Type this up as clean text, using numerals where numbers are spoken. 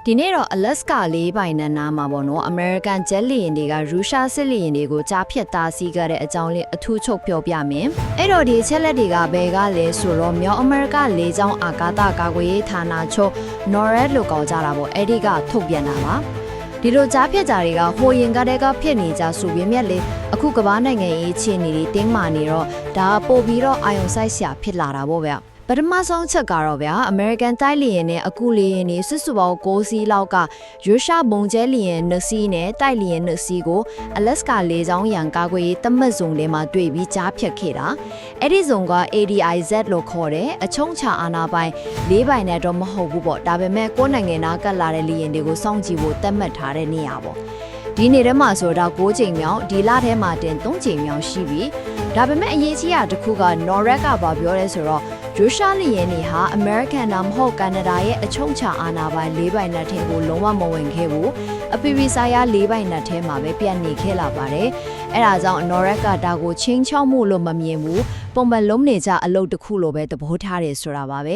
ဒီနေ့တော့ Alaska လေးပိုင်နက်နားမှာပေါ့နော် American Jet လေယာဉ်တွေကရုရှားစစ်လေယာဉ်တွေကိုကြားဖြတ်တားဆီးခဲ့တဲ့အကြောင်းလေးအထူးချုပ်ပြောပြမယ်။အဲ့တော့ဒီချက်လက်တွေကဘယ်ကလဲဆိုတော့မြောက်အမေရိကလေကြောင်းအာကာသကာကွယ်ရေးဌာနချုပ် NORAD လို့ခေါ်ကြတာပေါ့အဲ့ဒီကထုတ်ပြန်တာပါ။ဒီလိုကြားဖြတ်ကြတွေကဟိုရင်ကတည်းကဖြစ်နေကြဆိုပေမဲ့လေအခုကမ္ဘာနိုင်ငံရေးအခြေအနေတွေတင်းမာနေတော့ဒါပို့ပြီးတော့အာယုံဆိုင်ဆရာဖြစ်လာတာပေါ့ဗျာပထမဆုံးချက်ကတော့ဗျာ American တိုက်လေယာဉ်နဲ့အခုလေယာဉ်တွေစစ်စုပေါင်း6စီးလောက်ကရုရှားဘုံကျဲလေယာဉ်2စီးနဲ့တိုက်လေယာဉ်2စီးကို Alaska လေကြောင်းရန်ကာကွယ်ရေးသတ်မှတ်ဇုံထဲမှာတွေ့ပြီးကြားဖြတ်ခဲ့တာအဲ့ဒီဇုံက ADIZ လို့ခေါ်တယ်အချုံချအာဏာပိုင်၄ပိုင်နဲ့တော့မဟုတ်ဘူးပေါ့ဒါပေမဲ့ကိုယ်နိုင်ငံသားကတ်လာတဲ့လေယာဉ်တွေကိုစောင့်ကြည့်ဖို့သတ်မှတ်ထားတဲ့နေရာပေါ့ဒီနေ့ထဲမှာဆိုတော့6ချိန်မြောက်ဒီလထဲမှာတင်3ချိန်မြောက်ရှိပြီဒါပေမဲ့အရေးကြီးတာတစ်ခုက NORAD ကပြောရဲဆိုတော့ရုရှားလေယာဉ်တွေဟာ American နာမဟုတ်ကန်နာဒါရဲ့အချုံချအာဏာပိုင်၄ပိုင်နက်ထဲကိုလုံးဝမဝင်ခဲ့ဘူးအပီပီဆိုင်ရာ၄ပိုင်နက်ထဲမှာပဲပြန်နေခဲ့လာပါတယ်အဲ့ဒါကြောင့် NORAD ကဒါကိုချင်းချောက်မှုလို့မမြင်ဘူးပုံမှန်လုံးနေကြအလုပ်တစ်ခုလိုပဲသဘောထားတယ်ဆိုတာပါပဲ